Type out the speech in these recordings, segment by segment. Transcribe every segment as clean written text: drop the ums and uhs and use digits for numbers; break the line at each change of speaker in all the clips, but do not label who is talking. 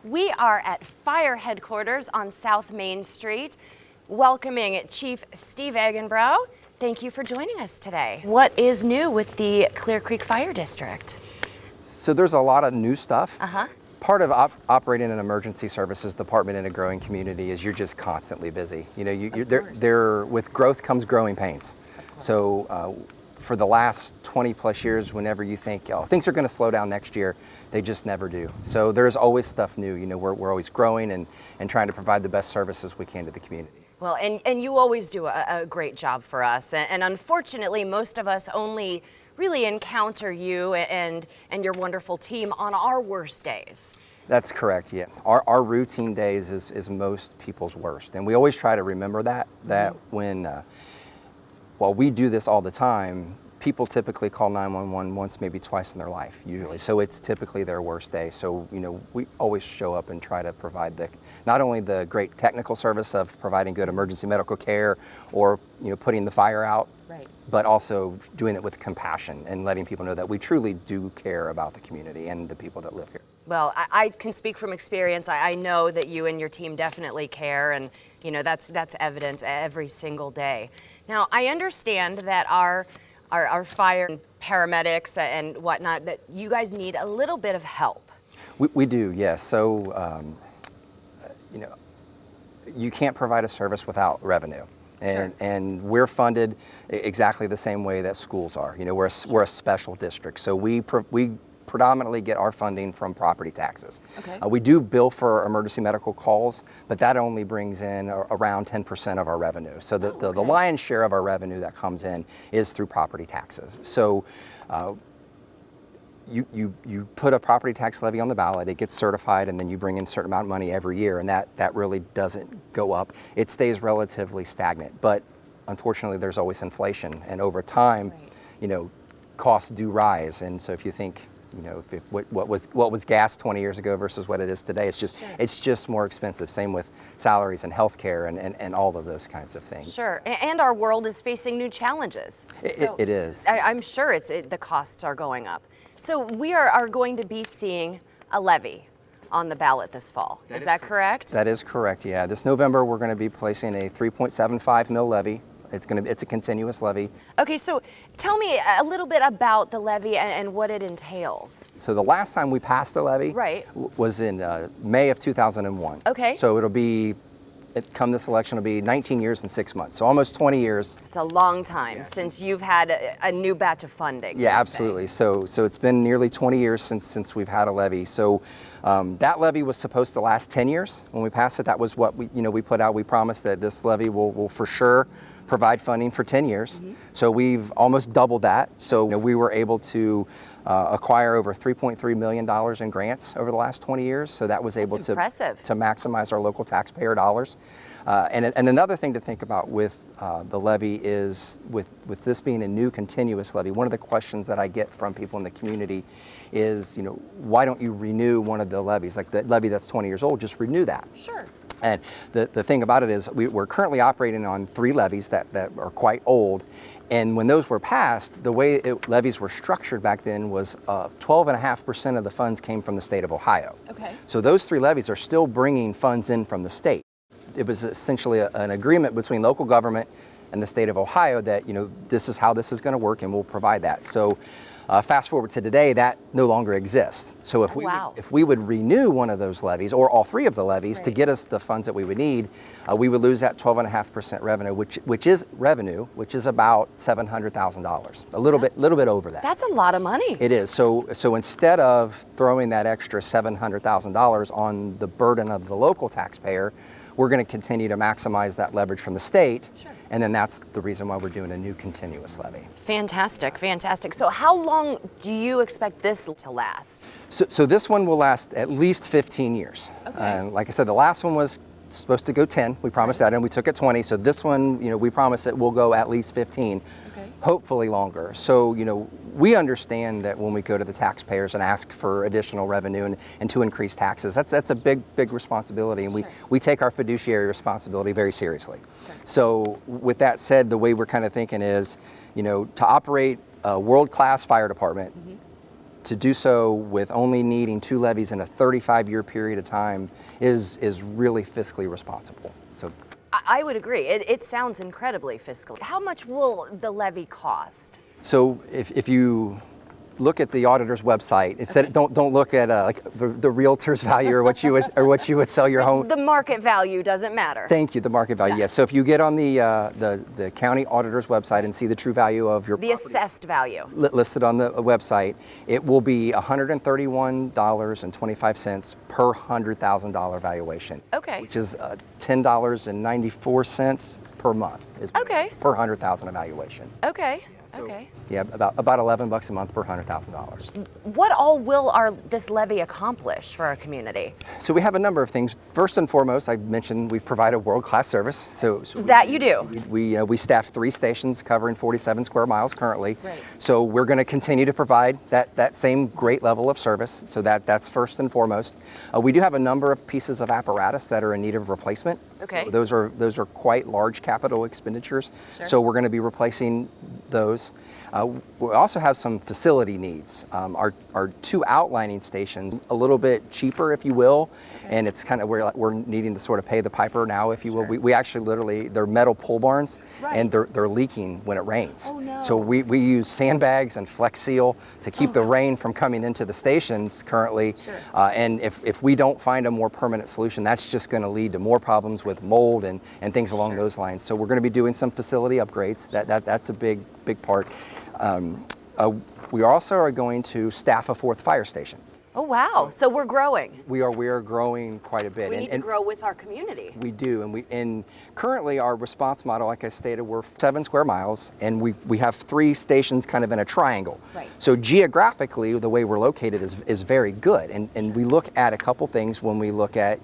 We are at Fire Headquarters on South Main Street, welcoming Chief Steve Eggenbrow. Thank you for joining us today. What is new with the Clearcreek Fire District?
So there's a lot of new stuff. Part of operating an emergency services department in a growing community is you're just constantly busy. You know, with growth comes growing pains. So for the last 20 plus years, whenever you think, oh, things are going to slow down next year, they just never do. So there's always stuff new. You know, we're always growing and trying to provide the best services we can to the community.
Well, and you always do a great job for us. And unfortunately, most of us only really encounter you and your wonderful team on our worst days.
That's correct, yeah. Our routine days is most people's worst. And we always try to remember that when, while we do this all the time, people typically call 911 once, maybe twice in their life, usually. So it's typically their worst day. So, you know, we always show up and try to provide not only the great technical service of providing good emergency medical care or, you know, putting the fire out, but also doing it with compassion and letting people know that we truly do care about the community and the people that live here.
Well, I can speak from experience. I know that you and your team definitely care, and you know that's evident every single day. Now, I understand that our fire and paramedics and whatnot, that you guys need a little bit of help.
We do, yes. So, you know, you can't provide a service without revenue. And we're funded exactly the same way that schools are. You know, we're a special district, so we predominantly get our funding from property taxes. We do bill for emergency medical calls, but that only brings in around 10% of our revenue. So the lion's share of our revenue that comes in is through property taxes. So you put a property tax levy on the ballot, it gets certified, and then you bring in a certain amount of money every year, and that really doesn't go up. It stays relatively stagnant, but unfortunately there's always inflation, and over time, you know, costs do rise. And so if you think, you know, what was gas 20 years ago versus what it is today, it's just more expensive. Same with salaries and healthcare and all of those kinds of things.
Sure, and our world is facing new challenges.
It is.
I'm sure the costs are going up. So we are going to be seeing a levy on the ballot this fall. Is that correct?
That is correct, yeah. This November, we're going to be placing a 3.75 mil levy. It's a continuous levy. Okay,
so tell me a little bit about the levy and what it entails.
So the last time we passed the levy was in May of 2001.
Okay.
So come this election, it'll be 19 years and 6 months, so almost 20 years.
It's a long time since you've had a new batch of funding.
Yeah, absolutely. So it's been nearly 20 years since we've had a levy. So that levy was supposed to last 10 years. When we passed it, that was what we put out. We promised that this levy will for sure provide funding for 10 years. So we've almost doubled that. So we were able to acquire over $3.3 million in grants over the last 20 years. So that was able to maximize our local taxpayer dollars. And another thing to think about with the levy is with this being a new continuous levy, one of the questions that I get from people in the community is, you know, why don't you renew one of the levies? Like the levy that's 20 years old, just renew that.
Sure.
And the thing about it is we're currently operating on 3 levies that are quite old. And when those were passed, the way levies were structured back then was 12.5% of the funds came from the state of Ohio.
Okay.
So those 3 levies are still bringing funds in from the state. It was essentially an agreement between local government and the state of Ohio that, you know, this is how this is going to work and we'll provide that. So fast forward to today, that no longer exists. So if we would renew one of those levies or all 3 of the levies to get us the funds that we would need, we would lose that 12.5% revenue, which is about $700,000, a little bit over that.
That's a lot of money.
It is. So instead of throwing that extra $700,000 on the burden of the local taxpayer, we're going to continue to maximize that leverage from the state.
Sure.
And then that's the reason why we're doing a new continuous levy.
Fantastic, fantastic. So how long do you expect this to last?
So this one will last at least 15 years.
Okay.
And like I said, the last one was supposed to go 10. We promised that, and we took it 20. So this one, you know, we promise it will go at least 15, hopefully longer. So, you know, we understand that when we go to the taxpayers and ask for additional revenue and to increase taxes, that's a big responsibility, and we take our fiduciary responsibility very seriously. So with that said, the way we're kind of thinking is, you know, to operate a world-class fire department, to do so with only needing 2 levies in a 35-year period of time is really fiscally responsible. So
I would agree. It sounds incredibly fiscal. How much will the levy cost?
So if you look at the auditor's website, it said don't look at like the realtor's value or what you would sell your home.
The market value doesn't matter.
Thank you. The market value. Yes. So if you get on the county auditor's website and see the true value of your
The assessed value.
listed on the website, it will be $131.25 per $100,000 valuation.
Okay.
Which is $10.94 per month. Is
Okay.
Per $100,000 evaluation.
Okay.
So,
okay.
Yeah, about $11 a month per $100,000.
What all will this levy accomplish for our community?
So we have a number of things. First and foremost, I mentioned we provide a world-class service. So
that you do.
We staff 3 stations covering 47 square miles currently.
Right.
So we're going to continue to provide that same great level of service. So that's first and foremost. We do have a number of pieces of apparatus that are in need of replacement.
Okay.
So those are quite large capital expenditures.
Sure.
So we're going to be replacing those. We also have some facility needs. Our 2 outlining stations, a little bit cheaper, if you will, and it's kind of where we're needing to sort of pay the piper now, if you will. We actually literally, they're metal pole barns, and they're leaking when it rains.
Oh, no.
So we use sandbags and Flex Seal to keep the rain from coming into the stations currently.
Sure.
And if we don't find a more permanent solution, that's just going to lead to more problems with mold and things along those lines. So we're going to be doing some facility upgrades. That's a big part. We also are going to staff a 4th fire station.
Oh, wow. So we're growing.
We are growing quite a bit.
We need to grow with our community.
We do, and currently our response model, like I stated, we're 7 square miles, and we have 3 stations kind of in a triangle.
Right.
So geographically, the way we're located is very good, and we look at a couple things when we look at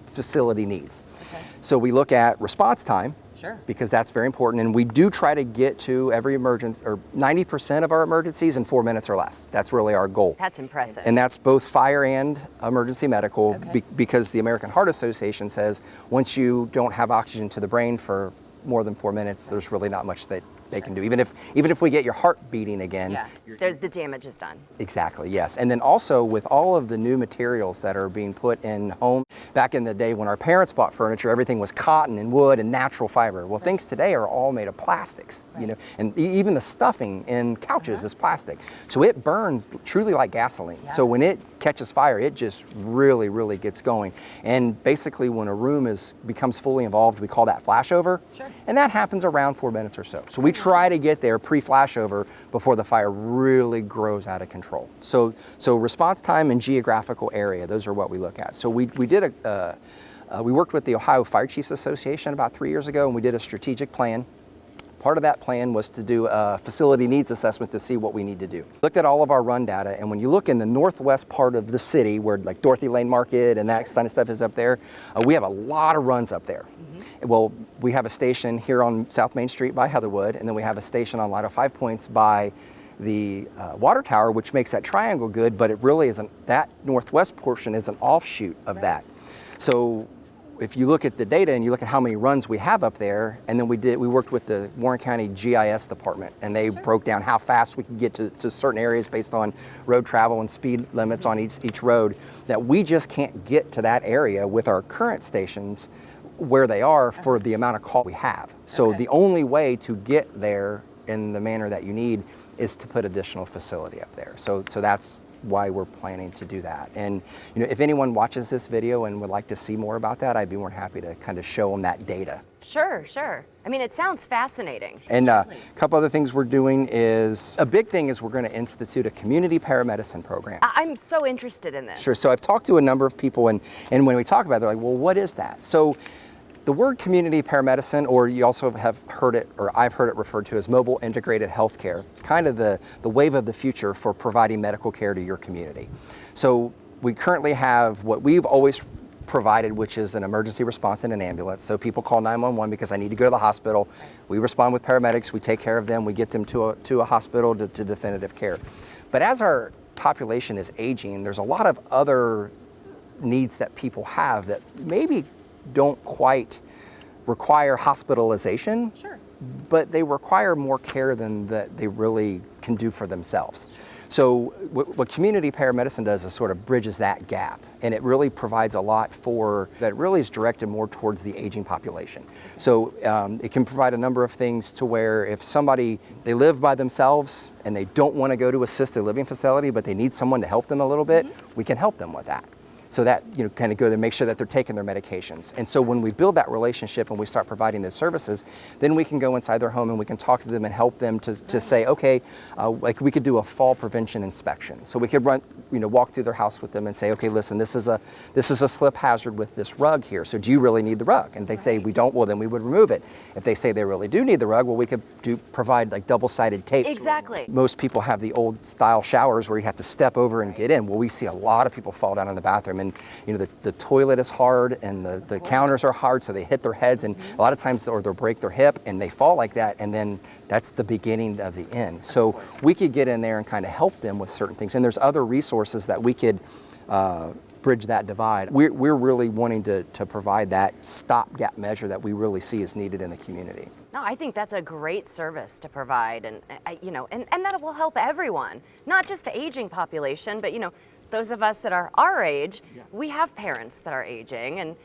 facility needs.
Okay.
So we look at response time.
Sure.
Because that's very important, and we do try to get to every emergency, or 90% of our emergencies in 4 minutes or less. That's really our goal.
That's impressive.
And that's both fire and emergency medical,
Okay.
because the American Heart Association says once you don't have oxygen to the brain for more than 4 minutes, there's really not much that they can do. Even if we get your heart beating again.
Yeah, the damage is done.
Exactly, yes. And then also with all of the new materials that are being put in home, back in the day when our parents bought furniture, everything was cotton and wood and natural fiber. Well, things today are all made of plastics, and even the stuffing in couches is plastic. So it burns truly like gasoline.
Yeah.
So when it catches fire, it just really, really gets going. And basically when a room becomes fully involved, we call that flashover.
Sure.
And that happens around 4 minutes or so. So we try to get there pre-flashover before the fire really grows out of control. So response time and geographical area, those are what we look at. So we worked with the Ohio Fire Chiefs Association about 3 years ago, and we did a strategic plan. Part of that plan was to do a facility needs assessment to see what we need to do. Looked at all of our run data, and when you look in the northwest part of the city, where like Dorothy Lane Market and that kind of stuff is up there, we have a lot of runs up there. Well, we have a station here on South Main Street by Heatherwood, and then we have a station on Lido 5 Points by the water tower, which makes that triangle good, but it really isn't. That northwest portion is an offshoot of that. So if you look at the data and you look at how many runs we have up there, and then we worked with the Warren County GIS department, and they broke down how fast we could get to certain areas based on road travel and speed limits on each road, that we just can't get to that area with our current stations where they are for the amount of call we have. So the only way to get there in the manner that you need is to put additional facility up there. So that's why we're planning to do that. And if anyone watches this video and would like to see more about that, I'd be more than happy to kind of show them that data.
Sure. I mean, it sounds fascinating.
And a couple other things we're doing is, a big thing is we're going to institute a community paramedicine program.
I'm so interested in this.
Sure. So I've talked to a number of people, and when we talk about it, they're like, well, what is that? So the word community paramedicine, or you also have heard it, or I've heard it referred to as mobile integrated healthcare, kind of the wave of the future for providing medical care to your community. So we currently have what we've always provided, which is an emergency response in an ambulance. So people call 911 because I need to go to the hospital. We respond with paramedics, we take care of them, we get them to a hospital to definitive care. But as our population is aging, there's a lot of other needs that people have that maybe don't quite require hospitalization, but they require more care than that they really can do for themselves. So what community paramedicine does is sort of bridges that gap, and it really provides a lot for that. Really is directed more towards the aging population. So it can provide a number of things to where if somebody, they live by themselves and they don't want to go to assisted living facility, but they need someone to help them a little bit, we can help them with that. So that, kind of go to make sure that they're taking their medications. And so when we build that relationship and we start providing those services, then we can go inside their home and we can talk to them and help them to say, okay, like we could do a fall prevention inspection. So we could walk through their house with them and say, okay, listen, this is a slip hazard with this rug here. So do you really need the rug? And if they say we don't, well, then we would remove it. If they say they really do need the rug, well, we could provide like double-sided tape.
Exactly.
Most people have the old style showers where you have to step over and get in. Well, we see a lot of people fall down in the bathroom, and the toilet is hard and the counters are hard, so they hit their heads, and a lot of times, or they'll break their hip and they fall like that, and then that's the beginning of the end. So we could get in there and kind of help them with certain things, and there's other resources that we could bridge that divide. We're really wanting to provide that stopgap measure that we really see is needed in the community.
No, I think that's a great service to provide, and that will help everyone, not just the aging population, but those of us that are our age, we have parents that are aging, and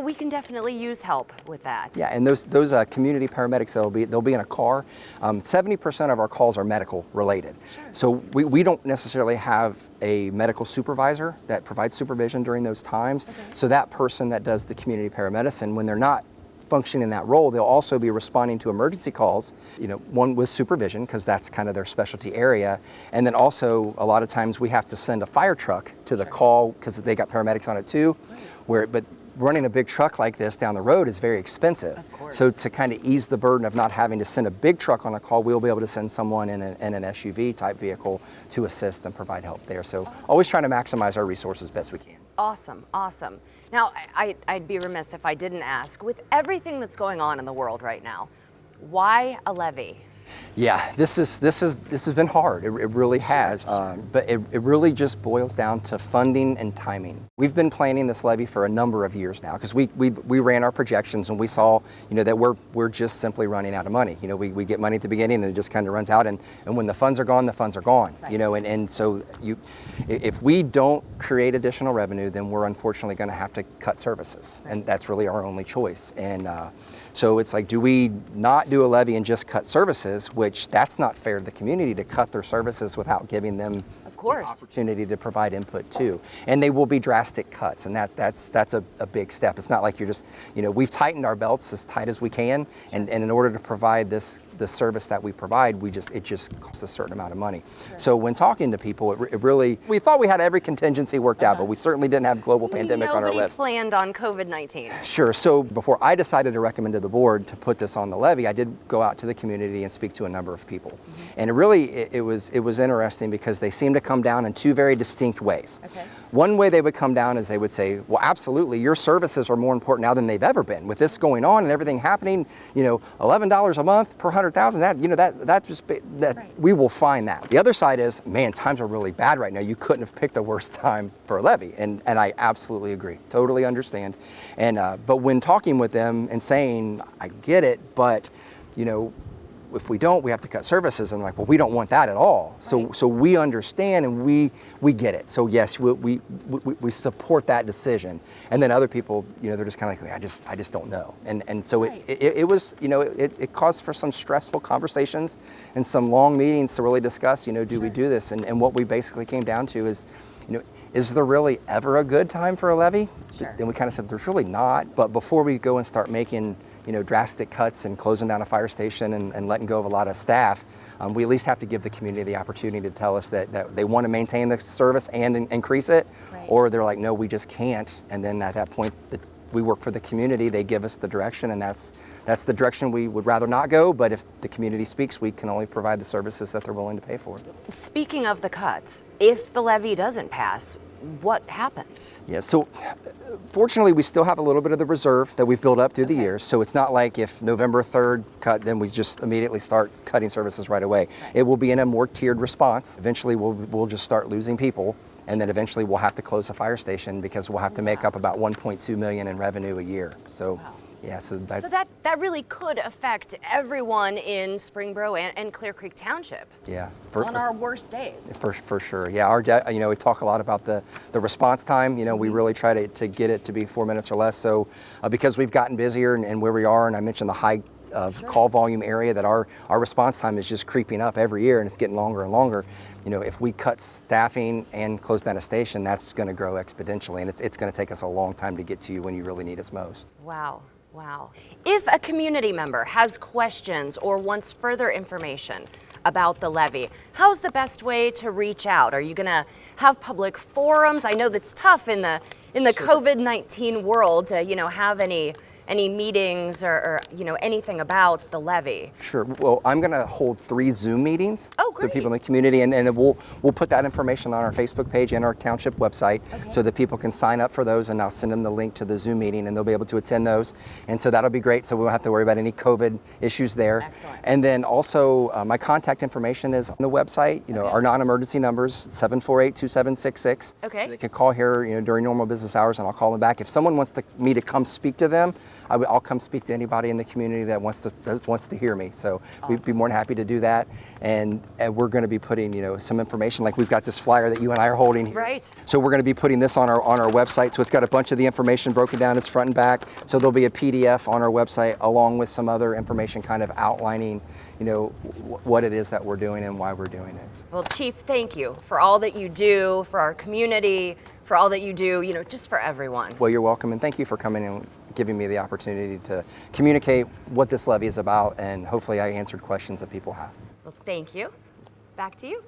we can definitely use help with that.
Yeah, and those community paramedics, they'll be in a car. 70% of our calls are medical related.
Sure.
So we don't necessarily have a medical supervisor that provides supervision during those times.
Okay.
So that person that does the community paramedicine, when they're not functioning in that role, they'll also be responding to emergency calls, one with supervision, because that's kind of their specialty area. And then also a lot of times we have to send a fire truck to the call because they got paramedics on it too. But running a big truck like this down the road is very expensive.
Of course.
So to kind of ease the burden of not having to send a big truck on a call, we'll be able to send someone in an SUV type vehicle to assist and provide help there. So always trying to maximize our resources best we can.
Awesome, awesome. Now, I'd be remiss if I didn't ask, with everything that's going on in the world right now, why a levy?
Yeah, this has been hard. It really has. But it really just boils down to funding and timing. We've been planning this levy for a number of years now because we ran our projections and we saw that we're just simply running out of money. We get money at the beginning and it just kind of runs out, and when the funds are gone, the funds are gone.
Right.
And so if we don't create additional revenue, then we're unfortunately going to have to cut services, and that's really our only choice. And so it's like, do we not do a levy and just cut services, which that's not fair to the community to cut their services without giving them the opportunity to provide input too. And they will be drastic cuts, and that's a big step. It's not like you're just, we've tightened our belts as tight as we can, and in order to provide the service that we provide, it just costs a certain amount of money. Sure. So when talking to people, it really, we thought we had every contingency worked out, but we certainly didn't have global pandemic on our list.
Nobody planned on COVID-19.
Sure. So before I decided to recommend to the board to put this on the levy, I did go out to the community and speak to a number of people. Mm-hmm. And it was interesting because they seemed to come down in two very distinct ways. Okay. One way they would come down is they would say, well, absolutely, your services are more important now than they've ever been. With this going on and everything happening, $11 a month per 100,000, we will find that. The other side is, man, times are really bad right now. You couldn't have picked a worse time for a levy. And I absolutely agree, totally understand. And but when talking with them and saying, I get it, but if we don't, we have to cut services. And like, well, we don't want that at all. Right. So we understand and we get it. So yes, we support that decision. And then other people, they're just kind of like, I just don't know. And so right. it caused for some stressful conversations and some long meetings to really discuss, do we do this? And what we basically came down to is there really ever a good time for a levy?
Sure.
Then we kind of said, there's really not. But before we go and start making drastic cuts and closing down a fire station and letting go of a lot of staff, we at least have to give the community the opportunity to tell us that they want to maintain the service and increase it, right. Or they're like, no, we just can't. And then at that point, we work for the community, they give us the direction, and that's the direction we would rather not go, but if the community speaks, we can only provide the services that they're willing to pay for.
Speaking of the cuts, if the levy doesn't pass, what happens?
Yeah, so fortunately, we still have a little bit of the reserve that we've built up through the years. So it's not like if November 3rd cut, then we just immediately start cutting services right away. Right. It will be in a more tiered response. Eventually, we'll just start losing people. And then eventually we'll have to close a fire station because we'll have to make up about $1.2 million in revenue a year. So Yeah, so that's...
So that really could affect everyone in Springboro and Clearcreek Township.
Yeah.
On our worst days.
For sure. Yeah, we talk a lot about the response time. We really try to get it to be 4 minutes or less. So because we've gotten busier and where we are, and I mentioned the high call volume area, that our response time is just creeping up every year, and it's getting longer and longer. If we cut staffing and close down a station, that's going to grow exponentially, and it's going to take us a long time to get to you when you really need us most.
Wow. Wow. If a community member has questions or wants further information about the levy, how's the best way to reach out? Are you going to have public forums? I know that's tough in the COVID-19 world to, have any meetings or anything about the levy.
Sure. Well, I'm going to hold 3 Zoom meetings.
Oh, great.
So people in the community, and we'll put that information on our Facebook page and our township website, so that people can sign up for those, and I'll send them the link to the Zoom meeting, and they'll be able to attend those. And so that'll be great. So we won't have to worry about any COVID issues there.
Excellent.
And then also my contact information is on the website. Our non-emergency numbers, 748-2766.
Okay.
So they can call here, during normal business hours, and I'll call them back. If someone wants me to come speak to them, I'll come speak to anybody in the community that wants to hear me. So we'd be more than happy to do that. And we're going to be putting, some information, like we've got this flyer that you and I are holding here.
Right.
So we're going to be putting this on our website. So it's got a bunch of the information broken down, it's front and back. So there'll be a PDF on our website along with some other information kind of outlining, what it is that we're doing and why we're doing it.
Well, Chief, thank you for all that you do for our community, for all that you do, just for everyone.
Well, you're welcome, and thank you for coming and giving me the opportunity to communicate what this levy is about, and hopefully I answered questions that people have.
Well, thank you. Back to you.